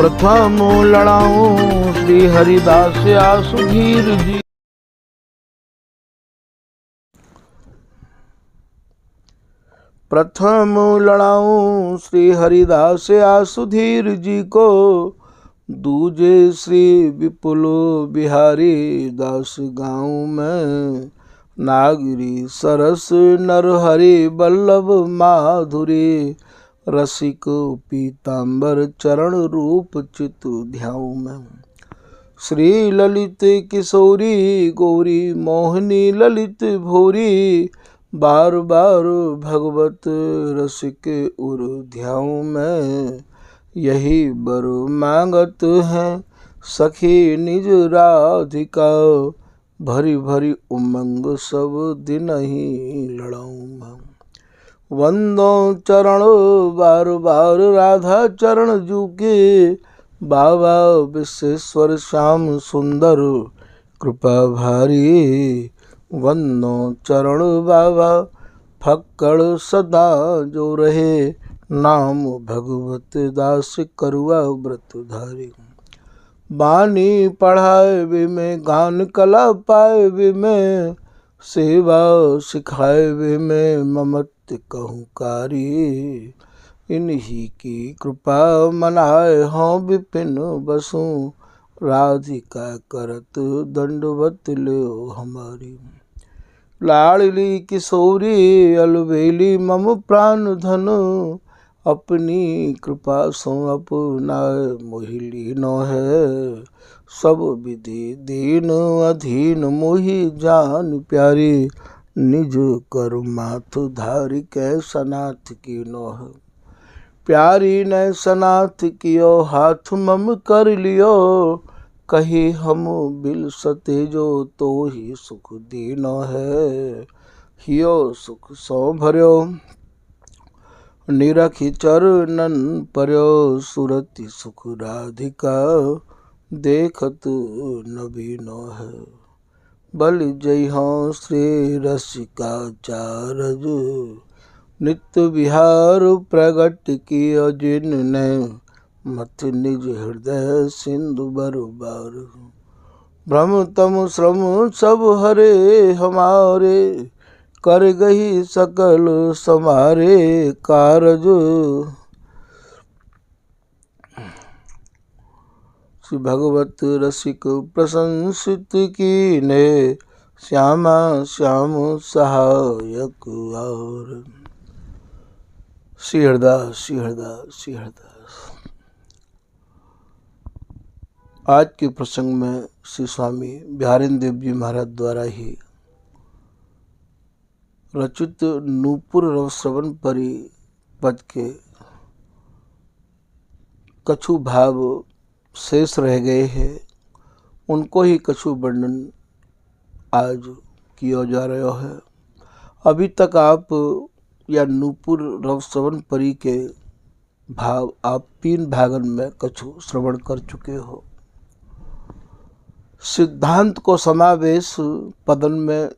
प्रथम लड़ाऊं श्री हरिदास आसुधीर जी। प्रथम लड़ाऊं श्री हरिदास आसुधीर जी को, दूजे श्री विपुल बिहारी दास गाँव में। नागरी सरस नरहरि बल्लभ माधुरी, रसिक पीताम्बर चरण रूप चित ध्याऊ में। श्री ललित किशोरी गौरी मोहिनी ललित भोरी, बार बार भगवत रसिक उर ध्याऊ में। यही बर मांगत हैं सखी निज राधिका, भरी भरी उमंग सब दिन ही लड़ाऊं मैं। वंदो चरण बार बार राधा चरण जूके, बाबा विश्वेश्वर श्याम सुंदर कृपा भारी। वंदो चरण बाबा फक्कड़ सदा जो रहे, नाम भगवत दास करुआ व्रत धारी। बानी पढ़ाए वे में गान कला पाए वे में, सेवा सिखाए वे में ममत कहूकारी। इन्हीं की कृपा मनाए हों विपिन बसु, राधिका करत दंडवत लो हमारी। लाडली किशोरी अलबेली मम प्राण धन, अपनी कृपा सो अपनाए मोहि नो है। सब विधि दीन अधीन मोहि जान प्यारी, निज कर माथ धारी कै सनाथ की नो है। प्यारी ने सनाथ कियो हाथ मम कर लियो, कही हम बिल सते जो तो ही सुख दीनो है। हियो सुख सो भर्यो निरखी चरणन पर्यो, सुरति सुख राधिका देखत नबीनो है। बलि जय हो श्री रसिकाचार्य, नित्य विहार प्रगट कियो जिनने, मथ निज हृदय सिंधु बरबार। भ्रम तम श्रम सब हरे हमारे, कर गही सकल समारे कारज। श्री भगवत रसिक प्रशंसित कीने, श्यामा श्याम सहायक और। श्री हरदास श्री हरदास श्री हरदास। आज के प्रसंग में श्री स्वामी बिहारिन देव जी महाराज द्वारा ही रचित नूपुर रव श्रवण परी पद के कछु भाव शेष रह गए हैं, उनको ही कछु वर्णन आज किया जा रहा है। अभी तक आप या नूपुर रव श्रवण परी के भाव आप 3 भागन में कछु श्रवण कर चुके हो। सिद्धांत को समावेश पदन में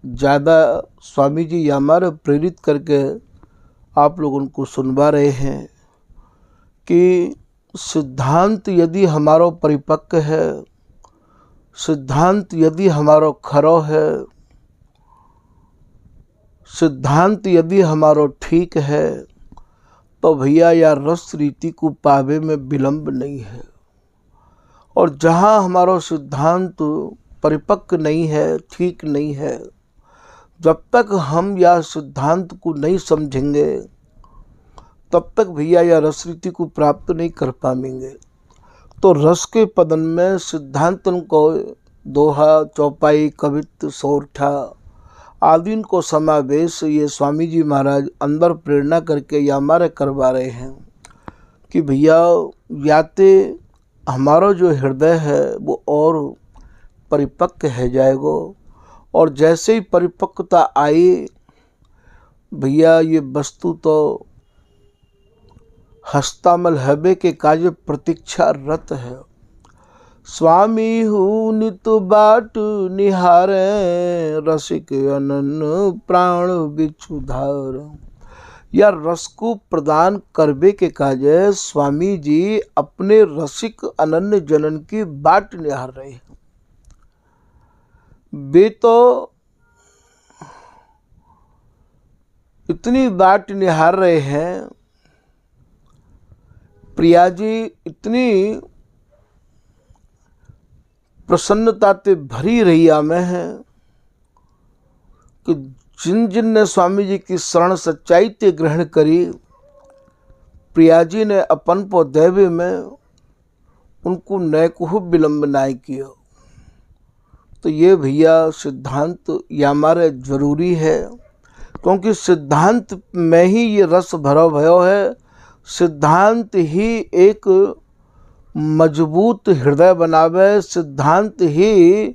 ज़्यादा स्वामी जी हमारे प्रेरित करके आप लोगों को सुनवा रहे हैं कि सिद्धांत यदि हमारो परिपक्व है, सिद्धांत यदि हमारो खरो है, सिद्धांत यदि हमारो ठीक है, तो भैया या रस रीति को पावे में विलंब नहीं है। और जहाँ हमारो सिद्धांत परिपक्व नहीं है, ठीक नहीं है, जब तक हम या सिद्धांत को नहीं समझेंगे तब तक भैया या रस रीति को प्राप्त नहीं कर पाएंगे। तो रस के पदन में सिद्धांतन को दोहा, चौपाई, कवित्त, सोरठा आदि को समावेश ये स्वामी जी महाराज अंदर प्रेरणा करके या हमारे करवा रहे हैं कि भैया याते हमारा जो हृदय है वो और परिपक्व है जाएगो, और जैसे ही परिपक्वता आई भैया ये वस्तु तो हस्तामल हबे के कार्य प्रतीक्षा रत है। स्वामी हूँ नित बाट निहारे, रसिक अनन प्राण बिछुधार। या रस को प्रदान करबे के काजे स्वामी जी अपने रसिक अनन्य जनन की बाट निहार रहे हैं। वे तो इतनी बाट निहार रहे हैं, प्रिया जी इतनी प्रसन्नता ते भरी रैया में है कि जिन जिन ने स्वामी जी की शरण सच्चाई ते ग्रहण करी, प्रिया जी ने अपन पो देवे में उनको नैकुह विलंब नाय किया। तो ये भैया सिद्धांत या हमारे जरूरी है, क्योंकि सिद्धांत में ही ये रस भरो भयो है। सिद्धांत ही एक मजबूत हृदय बनावे, सिद्धांत ही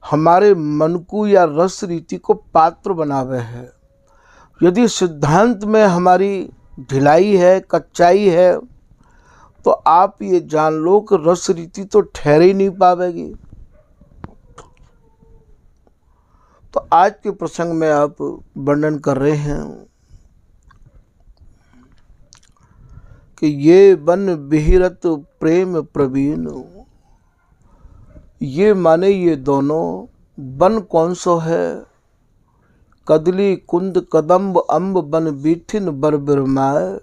हमारे मन को या रस रीति को पात्र बनावे है। यदि सिद्धांत में हमारी ढिलाई है, कच्चाई है, तो आप ये जान लो कि रस रीति तो ठहर ही नहीं पावेगी। तो आज के प्रसंग में आप वर्णन कर रहे हैं कि ये बन बिहिरत प्रेम प्रवीण। ये माने ये दोनों बन कौन सो है? कदली कुंद कदम्ब अम्ब बन बीठिन बर बिरमाए,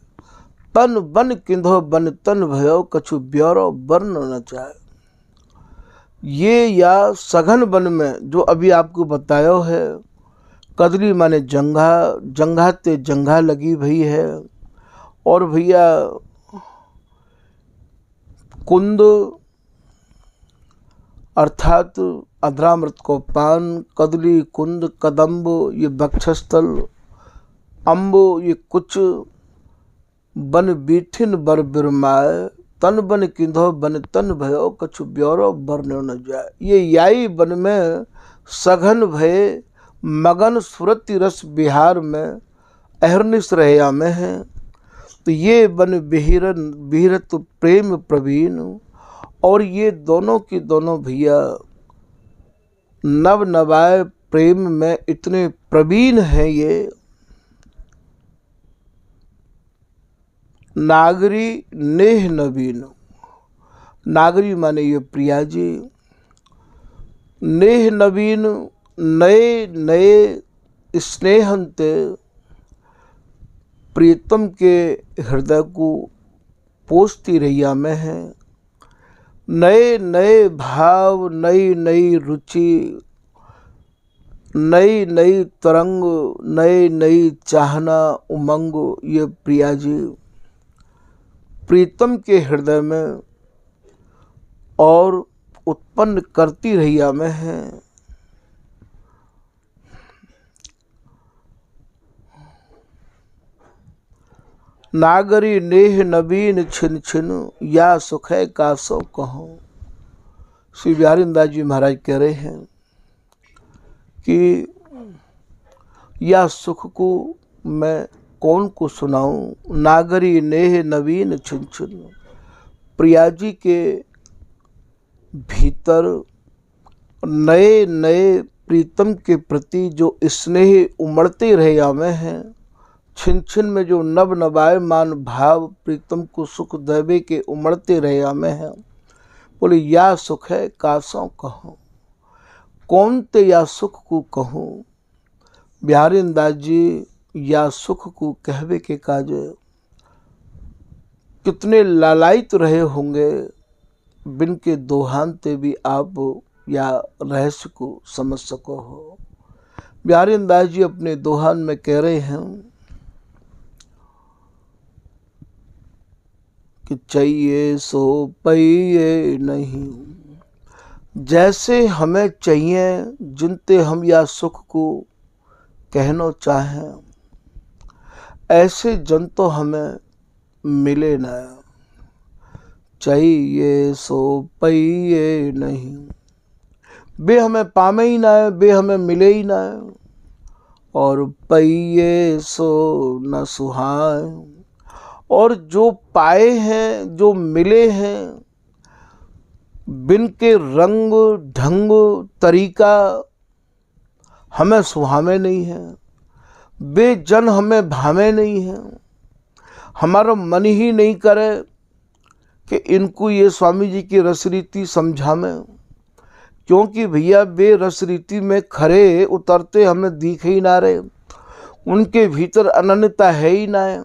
तन बन किंधो बन तन भयो कछु ब्योरो वर्ण न चाहे। ये या सघन वन में जो अभी आपको बतायो है, कदली माने जंघा, जंघा ते जंघा लगी भई है, और भैया कुंद अर्थात अधरामृत को पान, कदली कुंद कदम्ब ये वक्षस्थल, अम्ब ये कुछ, बन बीठिन बर बिरमाए, तन बन किंधो बन तन भयो कछु ब्योरो वर्ण न जाए। ये याई बन में सघन भय मगन सुरति रस बिहार में अहरनिश रहया में है। तो ये बन बिहिरत प्रेम प्रवीण, और ये दोनों की दोनों भैया नव नवाए प्रेम में इतने प्रवीण हैं। ये नागरी नेह नवीन, नागरी माने ये प्रिया जी, नेह नवीन नए नए स्नेहंते प्रीतम के हृदय को पोषती रैया में है। नए नए भाव, नई नई रुचि, नई नई तरंग, नई नई चाहना, उमंग ये प्रिया जी प्रीतम के हृदय में और उत्पन्न करती रैया में है। नागरी नेह नवीन छिन छिन, या सुख है का सो कहो। श्री बिहारीदास जी महाराज कह रहे हैं कि या सुख को मैं कौन को सुनाऊं। नागरी नेह नवीन छिन छिन, प्रिया जी के भीतर नए नए प्रीतम के प्रति जो स्नेह उमड़ते रहे में हैं, छिन छिन में जो नव नवायमान भाव प्रीतम को सुख देवे के उमड़ते रहे में हैं। बोले या सुख है कासों कहो, कौन ते या सुख को कहूँ। बिहारीदास जी या सुख को कहवे के काजे कितने लालायित रहे होंगे, बिन के दोहानते भी आप या रहस्य को समझ सको हो। बिहारीदास जी अपने दोहान में कह रहे हैं कि चाहिए सो पाइए नहीं, जैसे हमें चाहिए जिनते हम या सुख को कहना चाहें, ऐसे जन तो हमें मिले न। चाहिए सो पाइए नहीं, बे हमें पामे ही ना, बे हमें मिले ही ना, और पाइए सो न सुहाए। और जो पाए हैं, जो मिले हैं, बिन के रंग ढंग तरीका हमें सुहावे नहीं है। वे जन हमें भावे नहीं है, हमारा मन ही नहीं करे कि इनको ये स्वामी जी की रस रीति समझावें, क्योंकि भैया वे रस रीति में खरे उतरते हमें दिख ही ना रहे, उनके भीतर अनन्यता है ही ना है।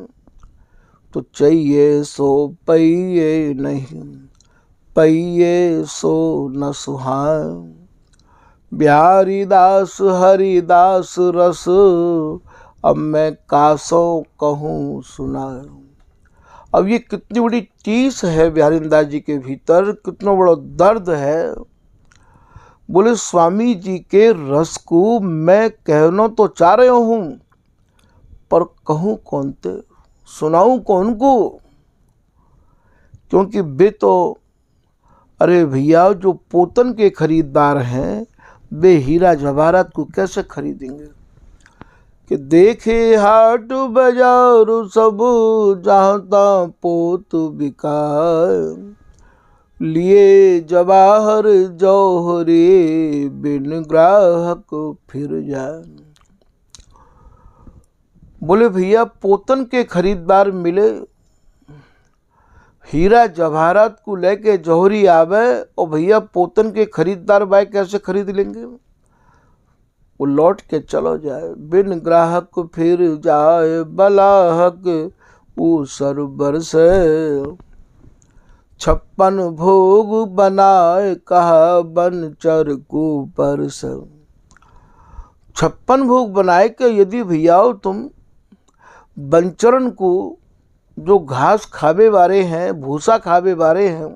तो चाहिए सो पइए नहीं, पइए सो न सुहाए, बिहारी दास हरिदास रस, अब मैं कासों कहूँ सुनाए। अब ये कितनी बड़ी टीस है बिहारीदास जी के भीतर, कितना बड़ा दर्द है। बोले स्वामी जी के रस को मैं कहना तो चाह रहा हूँ, पर कहूँ कौन ते, सुनाऊँ कौन को, क्योंकि वे तो, अरे भैया जो पोतन के खरीदार हैं वे हीरा जवाहरात को कैसे खरीदेंगे। कि देखे हाट बाजार सब जहाँ तहाँ पोत बिकाए, लिए जवाहर जौहरे बिन ग्राहक फिर जाए। बोले भैया पोतन के खरीदार मिले, हीरा जवाहरात को लेके जौहरी आवे, और भैया पोतन के खरीदार भाई कैसे खरीद लेंगे। वो लौट के चलो जाए, बिन ग्राहक फिर जाए, बलाहक वो सरबर से, 56 भोग बनाए कहा बनचर को परस। 56 भोग बनाए के यदि भैया तुम बनचरन को, जो घास खावे वाले हैं, भूसा खावे वाले हैं,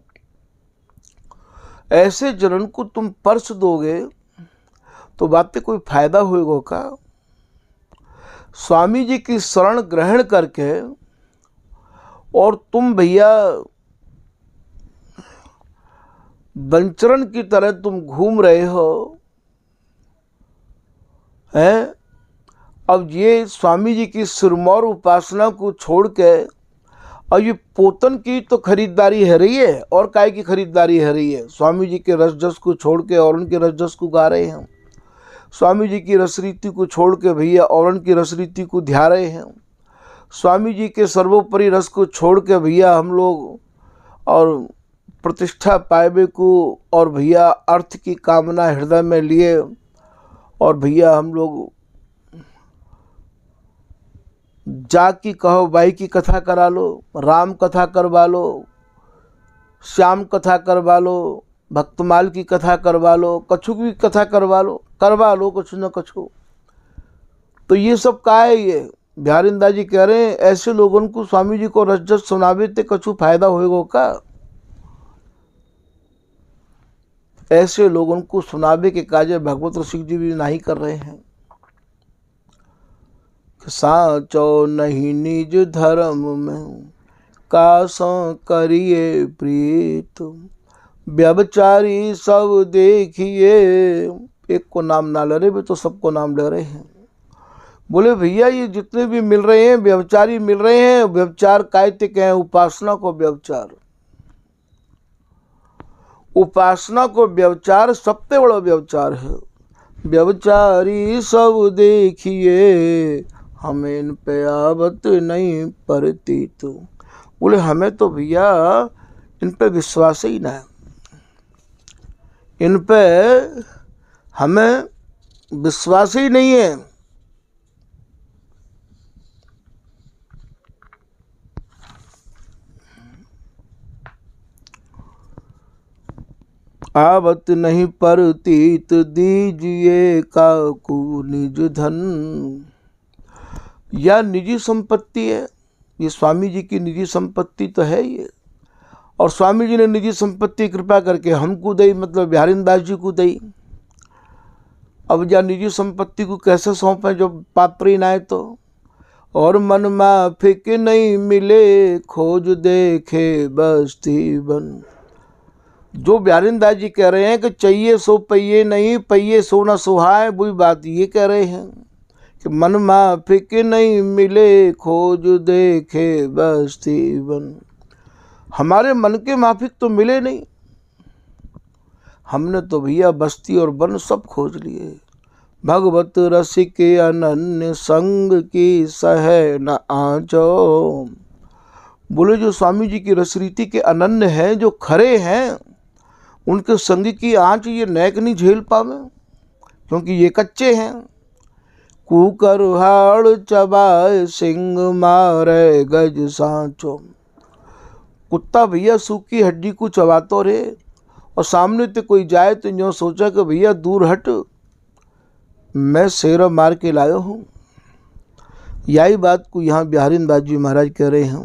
ऐसे जनन को तुम परस दोगे तो बात पे कोई फायदा होएगा का। स्वामी जी की शरण ग्रहण करके और तुम भैया बंचरन की तरह तुम घूम रहे हो हैं। अब ये स्वामी जी की सिरमौर उपासना को छोड़ के, और ये पोतन की तो खरीदारी है रही है, और काय की खरीदारी है रही है। स्वामी जी के रसजस को छोड़ के और उनके रसजस को गा रहे हैं, स्वामी जी की रसरीति को छोड़ के भैया और उनकी रसरीति को ध्या रहे हैं, स्वामी जी के सर्वोपरि रस को छोड़ के भैया हम लोग और प्रतिष्ठा पाएबे को, और भैया अर्थ की कामना हृदय में लिए, और भैया हम लोग जाकी कहो बाई की कथा करा लो, राम कथा करवा लो, श्याम कथा करवा लो, भक्तमाल की कथा करवा लो, कछु की कथा करवा लो कछु न कछु। तो ये सब का है। ये बिहारीदास जी कह रहे हैं ऐसे लोगों को स्वामी जी को रसजस सुनावे ते कछु फायदा होएगा का। ऐसे लोगों को सुनावे के काजे भगवत रसिक जी भी नहीं कर रहे हैं। साचो नहीं निज धर्म में कासों करिए प्रीत, व्यभिचारी सब देखिए, एक को नाम ना ले रहे भी तो सबको नाम ले रहे हैं। बोले भैया ये जितने भी मिल रहे हैं व्यभिचारी मिल रहे हैं। व्यभिचार कायते कहें, उपासना को व्यभिचार, उपासना को व्यभिचार सबसे बड़ा व्यभिचार है। व्यभिचारी सब देखिए, हमें इन पे आवत नहीं परती। तो बोले हमें तो भैया इन पे विश्वास ही ना है, इन पे हमें विश्वास ही नहीं है। आवत नहीं परतीत, दीजिए काकू निज धन। या निजी संपत्ति है, ये स्वामी जी की निजी संपत्ति तो है ये, और स्वामी जी ने निजी संपत्ति कृपा करके हमको दी, मतलब बिहारीदास जी को दी। अब या निजी संपत्ति को कैसे सौंपें जब पात्र ना है तो। और मन माफिक नहीं मिले, खोज देखे बस्ती बन। जो बिहारीदास जी कह रहे हैं कि चाहिए सो पइए नहीं, पइए सो न सुहाए, वही बात ये कह रहे हैं कि मन माफिक नहीं मिले, खोज देखे बस्ती बन। हमारे मन के माफिक तो मिले नहीं, हमने तो भैया बस्ती और वन सब खोज लिए, भगवत रसिक अनन्य संग की सह न आँचो। बोले जो स्वामी जी की रसरीति के अनन्य हैं, जो खरे हैं, उनके संग की आँच ये नैक नहीं झेल पावे, क्योंकि ये कच्चे हैं। कुकर हाड़ चबाए सिंह मारे गज सांचो। कुत्ता भैया सूखी हड्डी को चबातो रे, और सामने तो कोई जाए तो यूँ सोचा कि भैया दूर हट, मैं शेर मार के लाया हूँ। यही बात को यहाँ बिहारी दास जी महाराज कह रहे हैं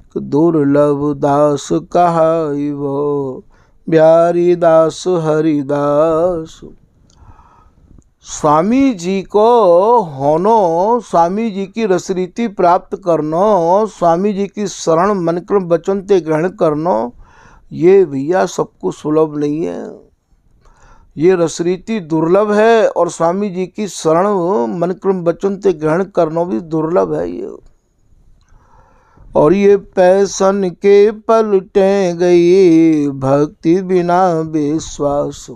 कि दुर्लभ दास कहाई वो बिहारी दास हरिदास। स्वामी जी को होनो, स्वामी जी की रसरीति प्राप्त करनो, स्वामी जी की शरण मन क्रम वचन ते ग्रहण करनो, ये भैया सबको सुलभ नहीं है। ये रसरीति दुर्लभ है, और स्वामी जी की शरण मन क्रम वचन ते ग्रहण करना भी दुर्लभ है ये। और ये पैसन के पलटे गई भक्ति बिना विश्वास,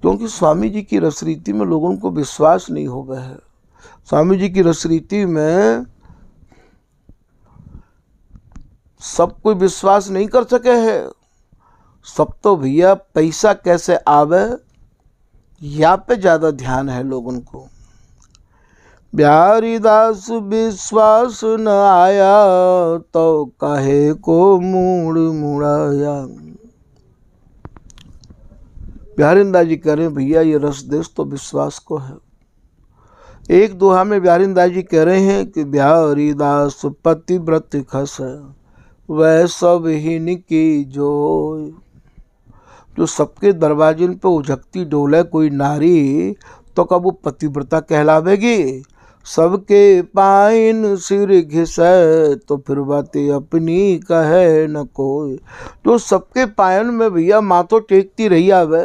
क्योंकि स्वामी जी की रसरीति में लोगों को विश्वास नहीं हो गया है। स्वामी जी की रसरीति में सब कोई विश्वास नहीं कर सके है। सब तो भैया पैसा कैसे आवे या पे ज़्यादा ध्यान है लोगों को। बिहारी दास विश्वास न आया तो काहे को मूड़ मुड़ाया। बिहारी दास जी कह रहे हैं भैया ये रस देश तो विश्वास को है। एक दोहा में बिहारी दास जी कह रहे हैं कि बिहारी दास पतिव्रत खस वह सब ही की जोय। जो सबके दरवाजे पे उझकती डोले कोई नारी, तो कब वो पतिव्रता कहलावेगी। सबके पाइन सिर घिसे तो फिर बातें अपनी कहे न कोई। जो सबके पायन में भैया माथो टेकती रही आवे,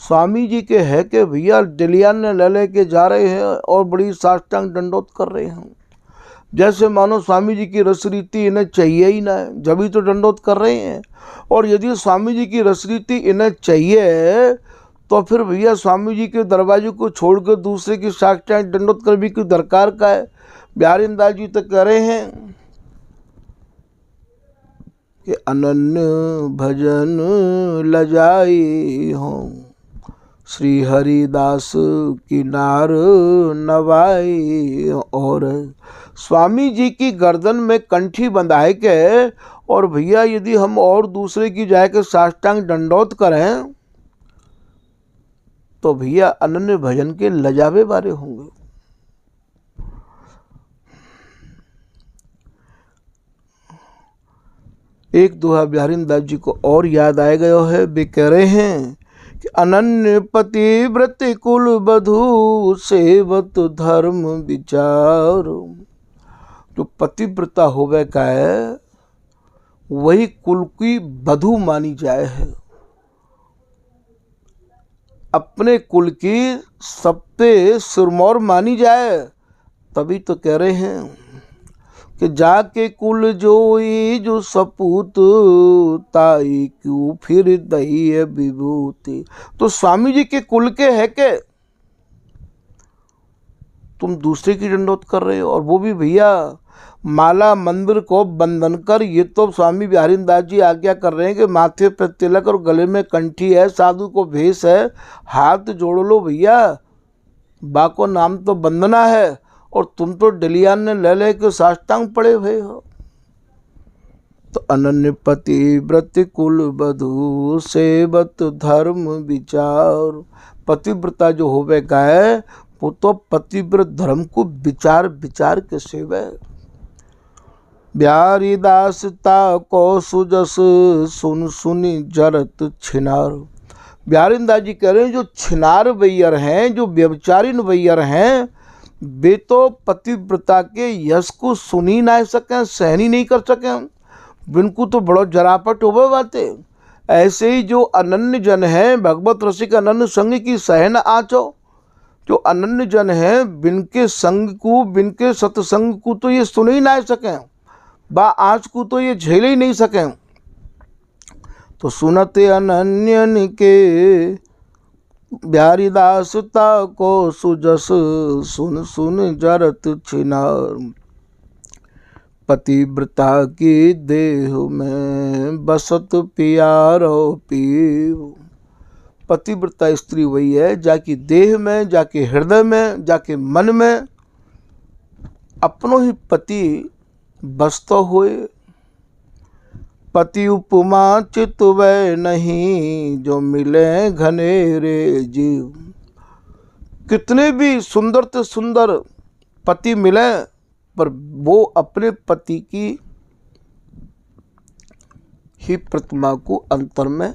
स्वामी जी के है कि भैया डलियान ने ले ले के जा रहे हैं और बड़ी साष्टांग दंडोत कर रहे हैं, जैसे मानो स्वामी जी की रसरीति इन्हें चाहिए ही ना है, जब ही तो दंडोत कर रहे हैं। और यदि स्वामी जी की रसरीति इन्हें चाहिए तो फिर भैया स्वामी जी के दरवाजे को छोड़कर दूसरे की साक्षात दंडोत कर भी कोई दरकार का है। बिहारी दास जी तो कह रहे हैं कि अनन्य भजन लजाई हो श्री हरिदास की नार नवाई। और स्वामी जी की गर्दन में कंठी बंधाए के, और भैया यदि हम और दूसरे की जाके साष्टांग दंडोत करें तो भैया अनन्य भजन के लजावे वाले होंगे। एक दोहा बिहारी दास जी को और याद आ गया है। वे कह रहे हैं कि अनन्य पतिव्रत कुल बधू सेवत धर्म विचार। जो पतिव्रता होवे का है वही कुल की बधू मानी जाए है, अपने कुल की सबसे सिरमौर मानी जाए। तभी तो कह रहे हैं कि जाके कुल जोई जो सपूत ताई क्यों फिर दही है विभूति। तो स्वामी जी के कुल के है के तुम दूसरे की दंडोत कर रहे हो, और वो भी भैया माला मंदिर को बंधन कर। ये तो स्वामी बिहारी दास जी आज्ञा कर रहे हैं कि माथे पे तिलक और गले में कंठी है, साधु को भेष है, हाथ जोड़ लो भैया, बाको नाम तो बंदना है, और तुम तो डलियान ने ले ले के साष्टांग पड़े हुए हो। तो अनन्य पतिव्रत कुल बधू सेवत धर्म विचार। पतिव्रता जो होवे का है वो तो पतिव्रत धर्म को विचार विचार के सेवे। बिहारी दास ता को सुजस सुन सुनी जरत छिनार। बिहारी दास जी कह रहे हैं जो छिनार वैयर हैं, जो व्यभिचारिन वैयर हैं, वे तो पतिव्रता के यश को सुन ही ना सकें, सहन ही नहीं कर सकें, बिनको तो बड़ो जरापट हो बातें। ऐसे ही जो अनन्य जन हैं, भगवत रसिक अनन्य संग की सहन आचो। जो अनन्य जन हैं, बिनके संग को, बिनके सत्संग को तो ये सुन ही ना सकें, बा आज को तो ये झेल ही नहीं सकें। तो सुनते अनन्यन के बिहारी दासता को सुजस सुन सुन जरत छिनार। पतिव्रता की देह में बसत पियारो पीव। पतिव्रता स्त्री वही है जाके देह में, जाके हृदय में, जाके मन में अपनो ही पति बसतो हुए। पति उपमा चित वै नहीं, जो मिले घनेरे जीव। कितने भी सुंदर से सुंदर पति मिले, पर वो अपने पति की ही प्रतिमा को अंतर में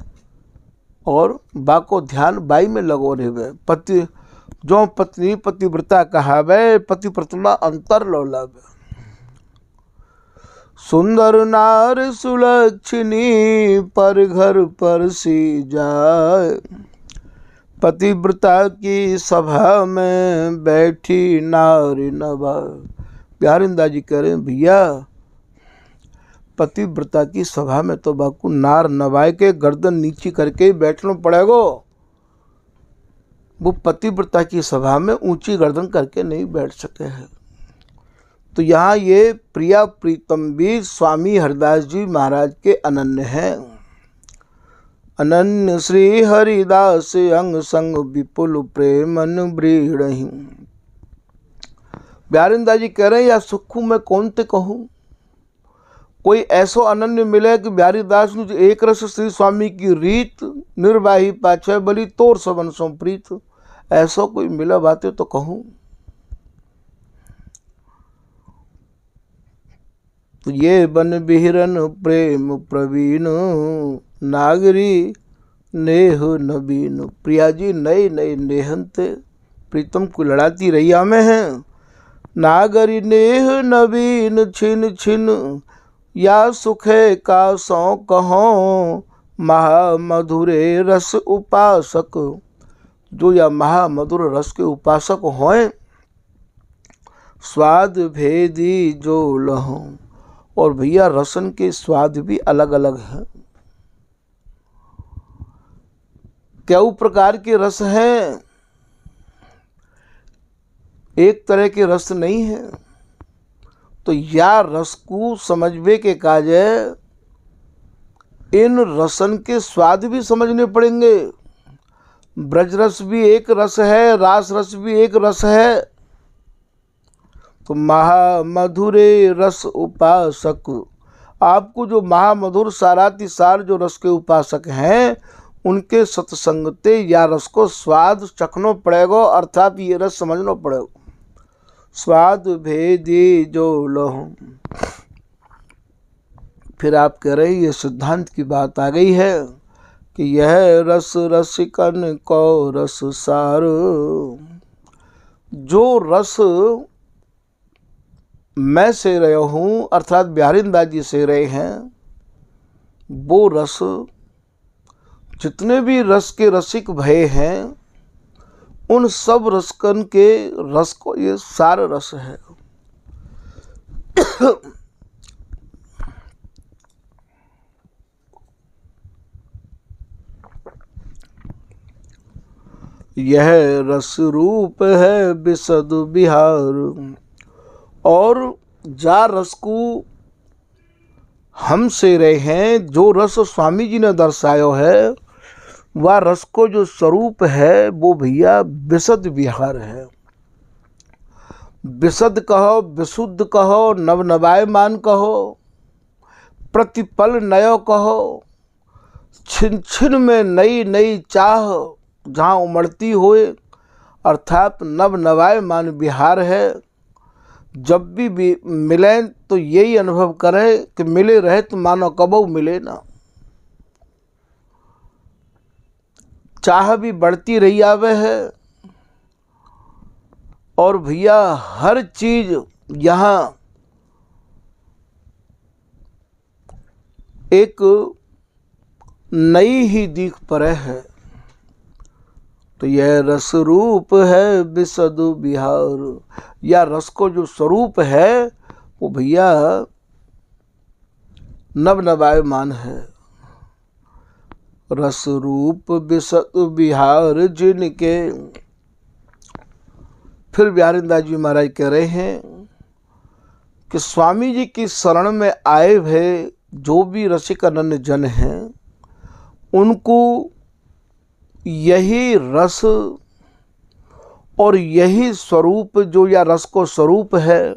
और बा को ध्यान बाई में लगो रहे। पति जो पत्नी पतिव्रता कहावे, पति प्रतिमा अंतर लो लावे। सुंदर नार सुलक्षणी, पर घर पर सी जाए। पतिव्रता की सभा में बैठी नारी नवा। प्यारिंदा जी कह रहे हैं भैया, पतिव्रता की सभा में तो बाकू नार नवाए के गर्दन नीची करके ही बैठना पड़ेगा। वो पतिव्रता की सभा में ऊंची गर्दन करके नहीं बैठ सके हैं। तो यहाँ ये प्रिया प्रीतम भी स्वामी हरिदास जी महाराज के अनन्य हैं। अनन्य श्री हरिदास अंग संग विपुल प्रेमन ब्रीड़हि। ब्यारिंदा जी कह रहे हैं, या सुखू मैं कौन ते कहूँ। कोई ऐसो अनन्य मिले कि ब्यारीदास ने एक रस श्री स्वामी की रीत निर्वाही पाछे बली तोर सबन सो प्रीत। ऐसा कोई मिला बातें तो कहूँ। तो ये बन बिहरन प्रेम प्रवीण, नागरी नेह नवीन। प्रिया जी नए नए नेहनते प्रीतम को लड़ाती रैया में हैं। नागरी नेह नवीन छिन छिन, या सुखे का सौ कहो। महामधुरे रस उपासक, जो या महामधुर रस के उपासक हों। स्वाद भेदी जो लहों, और भैया रसन के स्वाद भी अलग अलग हैं। क्या प्रकार के रस हैं, एक तरह के रस नहीं है। तो या रस को समझवे के काजे इन रसन के स्वाद भी समझने पड़ेंगे। ब्रज रस भी एक रस है, रास रस भी एक रस है। तो महामधुरे रस उपासक, आपको जो महामधुर सारातिसार जो रस के उपासक हैं, उनके सत्संगते या रस को स्वाद चखनो पड़ेगा, अर्थात ये रस समझना पड़ेगा। स्वाद भेदी जो लहो। फिर आप कह रहे ये सिद्धांत की बात आ गई है कि यह रस रसिकन को रस सार। जो रस मैं से रहे हूँ, अर्थात बिहारिंदा जी से रहे हैं, वो रस जितने भी रस के रसिक भय हैं, उन सब रसकन के रस को ये सार रस है। यह रस रूप है बिसद बिहार। और जा रस को हम से रहे हैं, जो रस स्वामी जी ने दर्शायो है, वह रस को जो स्वरूप है वो भैया विशद विहार है। विशद कहो, विशुद्ध कहो, नवनवायमान कहो, प्रतिपल नयो कहो। छिन छिन में नई नई चाह जहाँ उमड़ती होए, अर्थात नवनवायमान विहार है। जब भी मिले तो यही अनुभव करे कि मिले रहे तो मानो कबो मिले ना। चाह भी बढ़ती रही आवे है। और भैया हर चीज यहाँ एक नई ही दिख पड़े है। तो यह रस रूप है विशद बिहार। या रस को जो स्वरूप है वो भैया नवनवायमान है। रस रूप बिसत बिहार जिनके। फिर बिहारीदास जी महाराज कह रहे हैं कि स्वामी जी की शरण में आए हुए जो भी रसिक अनन्य जन हैं, उनको यही रस और यही स्वरूप जो या रस को स्वरूप है,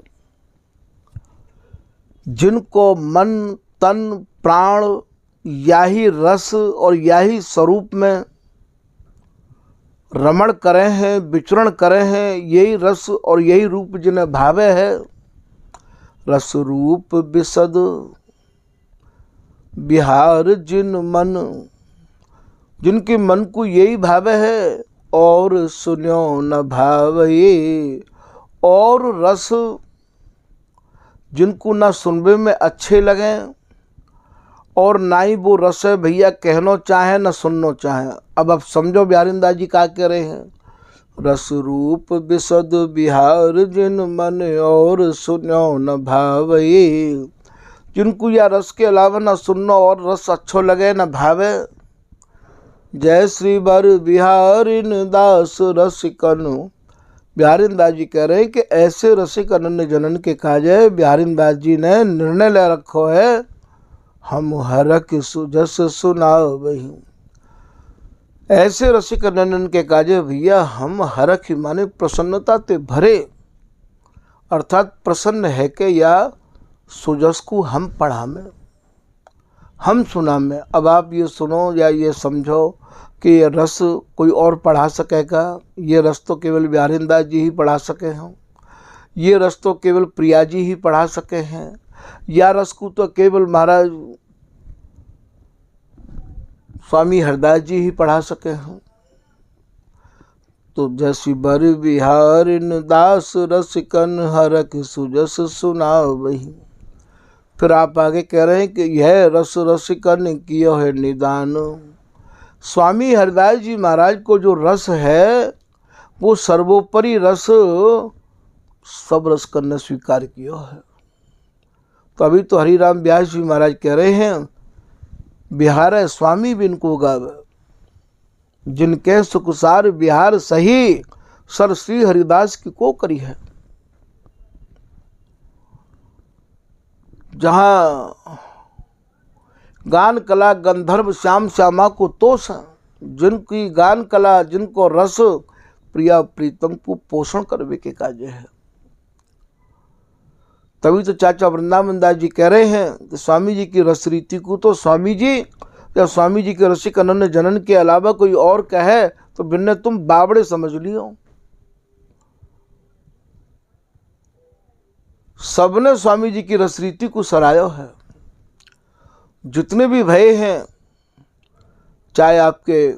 जिनको मन तन प्राण यही रस और यही स्वरूप में रमण करे हैं, विचरण करे हैं, यही रस और यही रूप जिन्हें भावे है, रस रूप बिसद बिहार जिन मन, जिनके मन को यही भावे है और सुन्यो न भावे, और रस जिनको ना सुनबे में अच्छे लगें और ना ही वो रस है भैया कहना चाहे ना सुनना चाहे। अब आप समझो बिहारीदास जी क्या कह रहे हैं, रस रूप बिसद बिहार जिन मन और सुनो न भावे, जिनको या रस के अलावा ना सुनना और रस अच्छो लगे न भावे। जय श्री बर बिहारिन दास रसिकनु, बिहारीदास जी कह रहे हैं कि ऐसे रसिक अनन्य जनन के काजे बिहारीदास जी ने निर्णय ले रखो है, हम हरक सुजस सुनाओ वही। ऐसे रसिक अनन्य के काजे भैया हम हरक माने प्रसन्नता ते भरे, अर्थात प्रसन्न है कि या सुजस को हम पढ़ा में, हम सुना में। अब आप ये सुनो या ये समझो कि ये रस कोई और पढ़ा सकेगा, ये रस तो केवल बिहारीदास जी ही पढ़ा सके हैं, ये रस तो केवल प्रिया जी ही पढ़ा सके हैं, या रस को तो केवल महाराज स्वामी हरदास जी ही पढ़ा सके हैं। तो जैसी बर बिहारिन दास रसिकन हरक सुजस सुनाओ वही। फिर आप आगे कह रहे हैं कि यह रस रसिकन कियो है निदान, स्वामी हरदास जी महाराज को जो रस है वो सर्वोपरि रस सब रस करने स्वीकार किया है। तो अभी तो हरिराम व्यास जी महाराज कह रहे हैं, बिहार स्वामी बिन को गावे, जिनके सुखसार बिहार सही, सर श्री हरिदास की को करी है। जहाँ गान कला गंधर्व श्याम श्यामा को तोष, जिनकी गान कला जिनको रस प्रिया प्रीतम को पोषण करवे के काजे है। तभी तो चाचा वृंदावन दास जी कह रहे हैं कि स्वामी जी की रस रीति को तो स्वामी जी या स्वामी जी के रसिक अनन्य जनन के अलावा कोई और कहे तो बिन्ने तुम बावड़े समझ लियो। सबने स्वामी जी की रस रीति को सरायो है। जितने भी भय हैं, चाहे आपके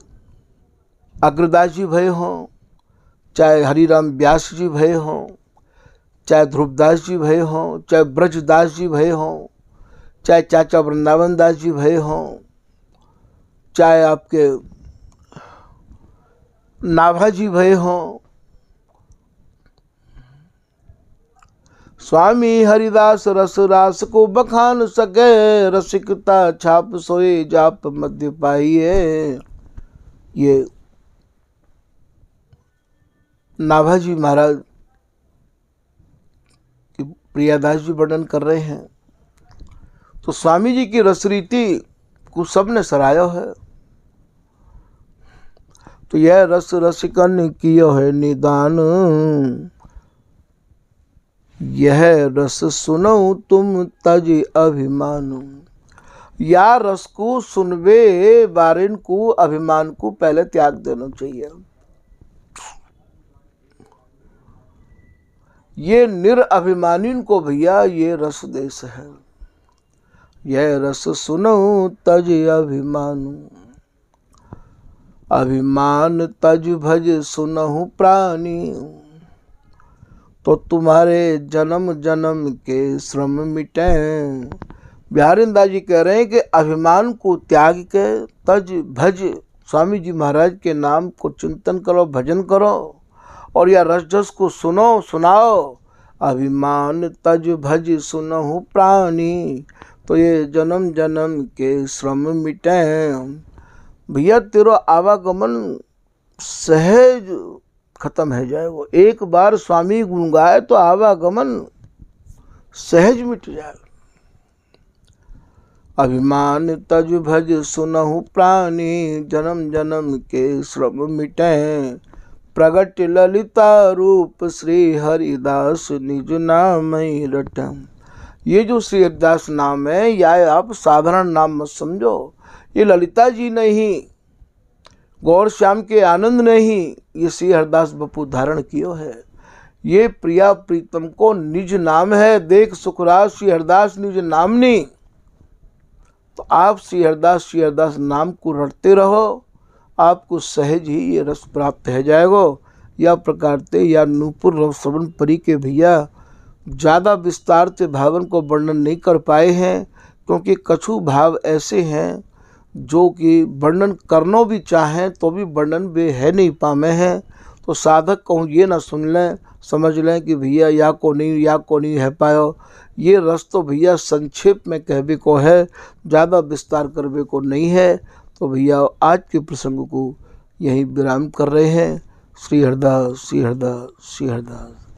अग्रदास जी भय हों, चाहे हरिराम व्यास जी भय हों, चाहे ध्रुवदास जी भय हों, चाहे ब्रजदास जी भय हों, चाहे चाचा वृंदावन दास जी भय हों, चाहे आपके नाभा जी भय हों, स्वामी हरिदास रस रास को बखान सके, रसिकता छाप सोए जाप मध्य पाइए। ये नाभा जी महाराज की प्रियादास जी वर्णन कर रहे हैं। तो स्वामी जी की रस रीति को सबने सरायो है। तो यह रस रसिकन कियो है निदान, यह रस सुनो तुम तज अभिमानु, या रस को सुनवे बारिन को अभिमान को पहले त्याग देना चाहिए। ये निरअभिमानीन को भैया ये रस देश है। यह रस सुनो तज अभिमानु, अभिमान तज भज सुनहु प्राणी, तो तुम्हारे जन्म जन्म के श्रम मिटे। बिहारीदास जी कह रहे हैं कि अभिमान को त्याग के तज भज, स्वामी जी महाराज के नाम को चिंतन करो, भजन करो, और या रस जस को सुनो सुनाओ। अभिमान तज भज सुनहु प्राणी, तो ये जन्म जन्म के श्रम मिटे। भैया तेरो आवागमन सहज खत्म है जाएगा। एक बार स्वामी गुण गाए तो आवागमन सहज मिट जाएगा। अभिमान तज भज सुनहु प्राणी, जन्म जन्म के श्रम मिटे। प्रगट ललिता रूप श्री हरिदास, निज नाम रटम। ये जो श्री हरिदास नाम है, या आप साधारण नाम मत समझो। ये ललिता जी नहीं, गौर श्याम के आनंद नहीं, ये श्री हरिदास बपू धारण कियो है। ये प्रिया प्रीतम को निज नाम है। देख सुखराज श्री हरिदास निज नामनी। तो आप श्री हरिदास नाम को रटते रहो, आपको सहज ही ये रस प्राप्त है जाएगा। या प्रकार से या नूपुर रव श्रवण परी के भैया ज़्यादा विस्तार से भावन को वर्णन नहीं कर पाए हैं, क्योंकि कछु भाव ऐसे हैं जो कि वर्णन करना भी चाहें तो भी वर्णन वे है नहीं पामे हैं। तो साधक कहूँ ये ना सुन लें, समझ लें कि भैया या को नहीं है पायो। ये रस तो भैया संक्षेप में कहवे को है, ज़्यादा विस्तार करवे को नहीं है। तो भैया आज के प्रसंग को यहीं विराम कर रहे हैं। श्री हरिदास, श्री हरिदास, श्री हरिदास।